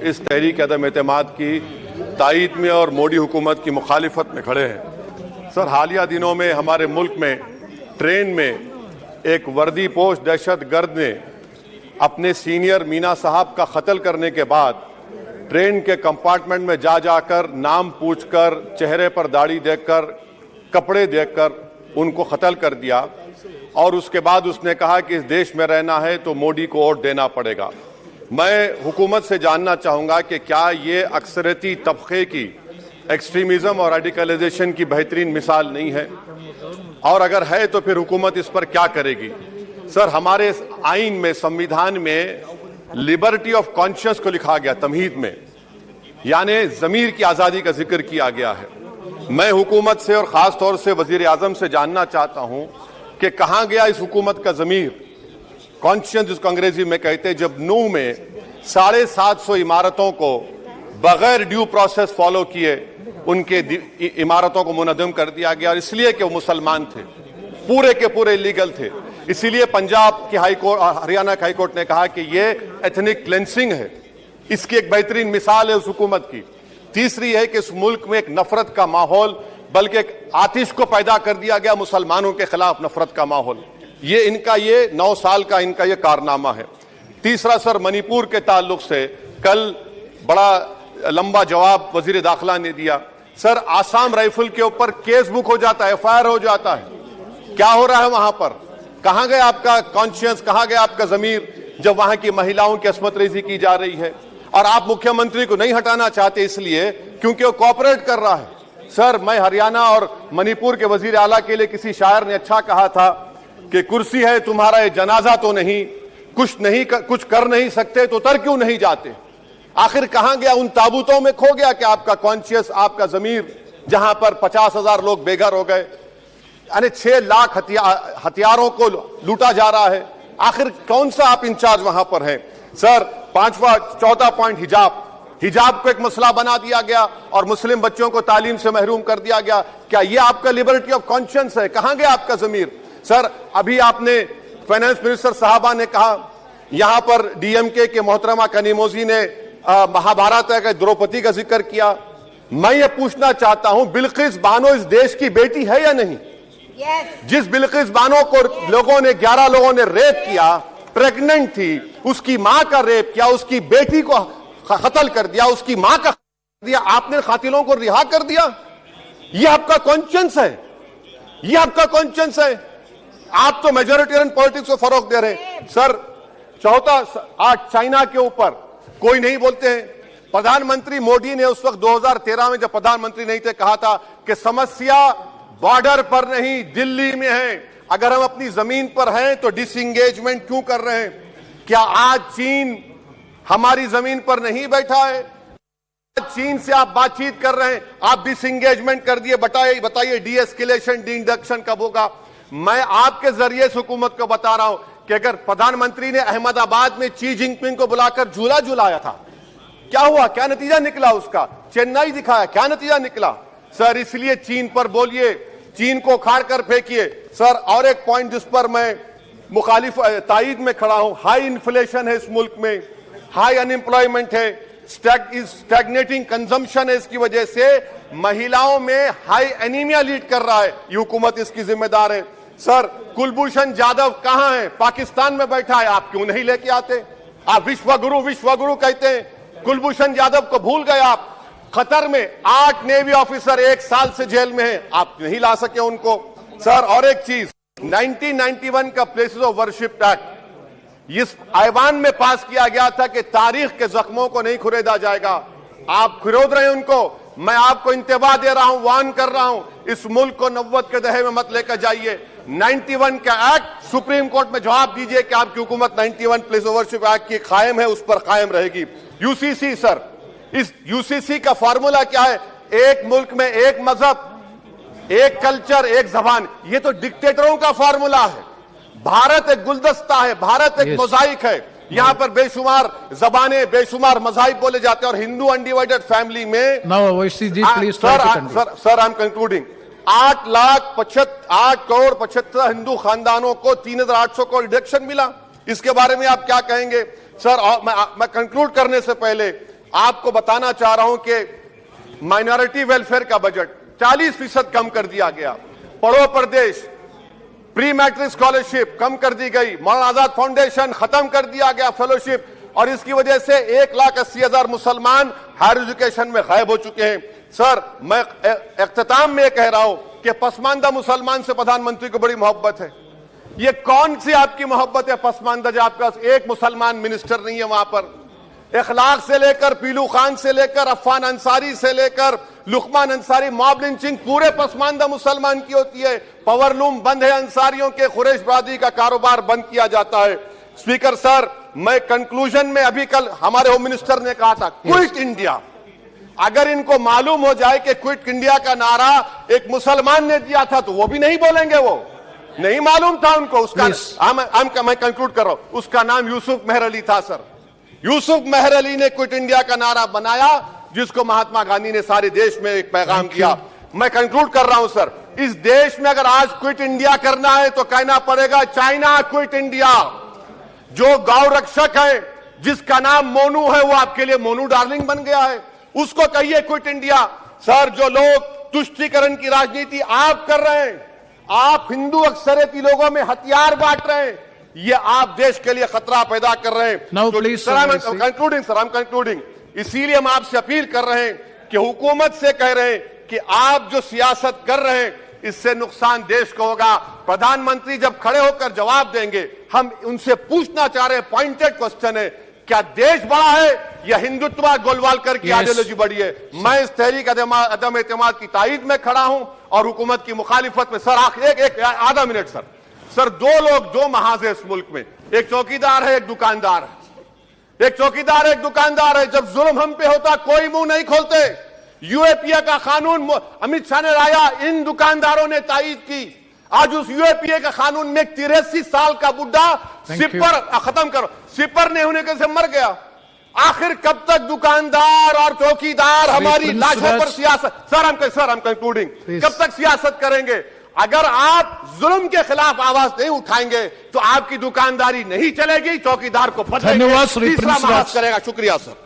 इस तहरीक अदम एतमाद की तायीद में और मोदी हुकूमत की मुखालिफत में खड़े हैं। सर, हालिया दिनों में हमारे मुल्क में ट्रेन में एक वर्दी पोश दहशत गर्द ने अपने सीनियर मीना साहब का कत्ल करने के बाद ट्रेन के कंपार्टमेंट में जाकर नाम पूछकर, चेहरे पर दाढ़ी देखकर, कपड़े देखकर उनको कत्ल कर दिया और उसके बाद उसने कहा कि इस देश में रहना है तो मोदी को वोट देना पड़ेगा। मैं हुकूमत से जानना चाहूँगा कि क्या ये अक्सरती तबके की एक्सट्रीमिज्म और रेडिकलाइजेशन की बेहतरीन मिसाल नहीं है, और अगर है तो फिर हुकूमत इस पर क्या करेगी? सर, हमारे आइन में, संविधान में लिबर्टी ऑफ कॉन्शियस को लिखा गया, तमहीद में, यानी ज़मीर की आज़ादी का जिक्र किया गया है। मैं हुकूमत से और ख़ास तौर से वज़ीर आज़म से जानना चाहता हूँ कि कहाँ गया इस हुकूमत का ज़मीर, कॉन्शियस जिसको अंग्रेजी में कहते हैं, जब नूह में 750 इमारतों को बगैर ड्यू प्रोसेस फॉलो किए उनके इमारतों को मुनद्दम कर दिया गया, और इसलिए कि वो मुसलमान थे, पूरे के पूरे इलीगल थे। इसीलिए पंजाब की high court, Haryana high court ने कहा कि ये एथनिक क्लेंसिंग है। इसकी एक बेहतरीन मिसाल है उस हुकूमत की। तीसरी है कि इस मुल्क में एक नफरत का माहौल, बल्कि एक आतिश को पैदा कर दिया गया, मुसलमानों के खिलाफ नफरत का माहौल। ये इनका 9 साल का इनका ये कारनामा है। तीसरा सर, मणिपुर के ताल्लुक से कल बड़ा लंबा जवाब वजीर दाखिला ने दिया। सर, आसाम राइफल के ऊपर केस बुक हो जाता है, FIR हो जाता है। क्या हो रहा है वहां पर? कहां गया आपका कॉन्शियस, कहां गया आपका जमीर, जब वहां की महिलाओं की अस्मत रेजी की जा रही है? और आप मुख्यमंत्री को नहीं हटाना चाहते इसलिए क्योंकि वो कोऑपरेट कर रहा है। सर, मैं हरियाणा और मणिपुर के वजीर आला के लिए, किसी शायर ने अच्छा कहा था कि कुर्सी है तुम्हारा ये जनाजा तो नहीं, कुछ कर नहीं सकते तो उतर क्यों नहीं जाते? आखिर कहां गया? उन ताबूतों में खो गया कि आपका कॉन्शियस, आपका जमीर, जहां पर 50,000 लोग बेघर हो गए, यानी 6 लाख हथियारों को लूटा जा रहा है। आखिर कौन सा आप इंचार्ज वहां पर हैं? सर, चौथा पॉइंट, हिजाब को एक मसला बना दिया गया और मुस्लिम बच्चों को तालीम से महरूम कर दिया गया। क्या ये आपका लिबर्टी ऑफ कॉन्शियस है? कहां गया आपका जमीर? सर, अभी आपने फाइनेंस मिनिस्टर साहबा ने कहा, यहां पर DMK के मोहतरमा कनीमोजी ने महाभारत का द्रौपदी का जिक्र किया। मैं ये पूछना चाहता हूं, बिल्किस बानो इस देश की बेटी है या नहीं? जिस बिल्किस बानो को 11 लोगों ने रेप किया, प्रेग्नेंट थी, उसकी मां का रेप किया, उसकी बेटी को कत्ल कर दिया, उसकी मां का दिया, आपने कातिलों को रिहा कर दिया। ये आपका कॉन्शियस है? ये आपका कॉन्शियस है? आप तो मेजोरिटेरियन पॉलिटिक्स को फरोग दे रहे हैं। सर, चौथा, आज चाइना के ऊपर कोई नहीं बोलते हैं। प्रधानमंत्री मोदी ने उस वक्त 2013 में जब प्रधानमंत्री नहीं थे, कहा था कि समस्या बॉर्डर पर नहीं, दिल्ली में है। अगर हम अपनी जमीन पर हैं तो डिसएंगेजमेंट क्यों कर रहे हैं? क्या आज चीन हमारी जमीन पर नहीं बैठा है? चीन से आप बातचीत कर रहे हैं, आप डिसएंगेजमेंट कर दिए। बताइए डीएस्केलेशन, डी-इंडक्शन कब होगा? मैं आपके जरिए से हुकूमत को बता रहा हूं कि अगर प्रधानमंत्री ने अहमदाबाद में शी जिनपिंग को बुलाकर झूला झुलाया था, क्या हुआ? क्या नतीजा निकला उसका? चेन्नई दिखाया, क्या नतीजा निकला? सर, इसलिए चीन पर बोलिए, चीन को उखाड़ कर फेंकिए। सर, और एक पॉइंट जिस पर मैं मुखालिफ तायीद में खड़ा हूं, हाई इन्फ्लेशन है इस मुल्क में, हाई अनएम्प्लॉयमेंट है, स्टैग्नेटिंग कंजम्पशन है। इसकी वजह से महिलाओं में हाई एनीमिया लीड कर रहा है। ये हुकूमत इसकी जिम्मेदार है। सर, कुलभूषण जाधव कहां है? पाकिस्तान में बैठा है, आप क्यों नहीं लेके आते? आप विश्वगुरु कहते हैं, कुलभूषण जाधव को भूल गए आप। कतर में 8 नेवी ऑफिसर 1 साल से जेल में हैं, आप नहीं ला सके उनको। सर, और एक चीज, 1991 का प्लेसेस ऑफ वर्शिप एक्ट इस ऐवान में पास किया गया था कि तारीख के जख्मों को नहीं खुरेदा जाएगा। आप खुरोद रहे हैं उनको। मैं आपको इंतबाह दे रहा हूं, वार्न कर रहा हूं, इस मुल्क को 90 के दहे में मत लेकर जाइए। 91 का एक्ट सुप्रीम कोर्ट में जवाब दीजिए कि आपकी हुकूमत 91 प्लेस ऑफ वर्शिप एक्ट की कायम है, उस पर कायम रहेगी। UCC, सर, इस UCC का फॉर्मूला क्या है? एक मुल्क में एक मजहब, एक कल्चर, एक जबान। ये तो डिक्टेटरों का फॉर्मूला है। भारत एक गुलदस्ता है, भारत एक मोजाइक है। यहाँ पर बेशुमार जबानें, बेशुमार मज़ाहिब बोले जाते हैं, और हिंदू अनडिवाइडेड फैमिली में sir I am concluding 8 crore 75 Hindu खानदानों को 3,800 करोड़ डिडक्शन मिला। इसके बारे में आप क्या कहेंगे? सर, मैं कंक्लूड करने से पहले आपको बताना चाह रहा हूं कि माइनॉरिटी वेलफेयर का बजट 40% कम कर दिया गया। पढ़ो प्रदेश, प्री मैट्रिक स्कॉलरशिप कम कर दी गई, मौलाना आजाद फाउंडेशन खत्म कर दिया गया फेलोशिप, और इसकी वजह से 1,80,000 मुसलमान हायर एजुकेशन में गायब हो चुके हैं। सर, मैं इख्तिताम में कह रहा हूं कि पसमानदा मुसलमान से प्रधानमंत्री को बड़ी मोहब्बत है। ये कौन सी आपकी मोहब्बत है पसमानदा, जो आपका एक मुसलमान मिनिस्टर नहीं है वहां पर? इखलाक से लेकर पीलू खान से लेकर अफान अंसारी से लेकर लुकमान अंसारी, मॉब लिंचिंग पूरे पसमानदा मुसलमान की होती है। पावरलूम बंद है अंसारियों के, कुरैश बरादरी का कारोबार बंद किया जाता है। स्पीकर सर, मैं कंक्लूजन में अभी कल हमारे होम मिनिस्टर ने कहा था क्विट इंडिया। अगर इनको मालूम हो जाए कि क्विट इंडिया का नारा एक मुसलमान ने दिया था तो वो भी नहीं बोलेंगे, वो नहीं मालूम था उनको। उसका मैं कंक्लूड कर रहा हूं, उसका नाम यूसुफ मेहर अली था सर। यूसुफ मेहर अली ने क्विट इंडिया का नारा बनाया, जिसको महात्मा गांधी ने सारे देश में एक पैगाम किया। मैं कंक्लूड कर रहा हूं सर, इस देश में अगर आज क्विट इंडिया करना है तो कहना पड़ेगा चाइना क्विट इंडिया। जो गौ रक्षक है, जिसका नाम मोनू है, वो आपके लिए मोनू डार्लिंग बन गया है, उसको कहिए क्विट इंडिया। सर, जो लोग तुष्टीकरण की राजनीति आप कर रहे हैं, आप हिंदू अक्सरियती लोगों में हथियार बांट रहे हैं, ये आप देश के लिए खतरा पैदा कर रहे हैं। Sir, I'm concluding। इसीलिए हम आपसे अपील कर रहे हैं कि हुकूमत से कह रहे हैं कि आप जो सियासत कर रहे हैं इससे नुकसान देश को होगा। प्रधानमंत्री जब खड़े होकर जवाब देंगे, हम उनसे पूछना चाह रहे हैं, पॉइंटेड क्वेश्चन है, क्या देश बड़ा है या हिंदुत्व गोलवालकर की आइडियोलॉजी बड़ी है? मैं इस तहरीक अदम एतमाद की तायद में खड़ा हूं और हुकूमत की मुखालिफत में। सर, एक आधा मिनट सर। सर, दो लोग, दो महाज है इस मुल्क में, एक चौकीदार है, एक दुकानदार है। एक चौकीदार है, एक दुकानदार है। जब जुल्म हम पे होता कोई मुंह नहीं खोलते। यूएपीए का कानून अमित शाह ने लाया, इन दुकानदारों ने तायद की। आज उस यूएपीए का कानून में 83 साल का बुढ़ा सिपर खत्म करो, सिपर नहीं होने के से मर गया। आखिर कब तक दुकानदार और चौकीदार हमारी लाशों पर सियासत? सर, हम कंक्लूडिंग, कब तक सियासत करेंगे? अगर आप जुल्म के खिलाफ आवाज नहीं उठाएंगे तो आपकी दुकानदारी नहीं चलेगी, चौकीदार को पता धन्यवाद तीसरा महाज करेगा। शुक्रिया सर।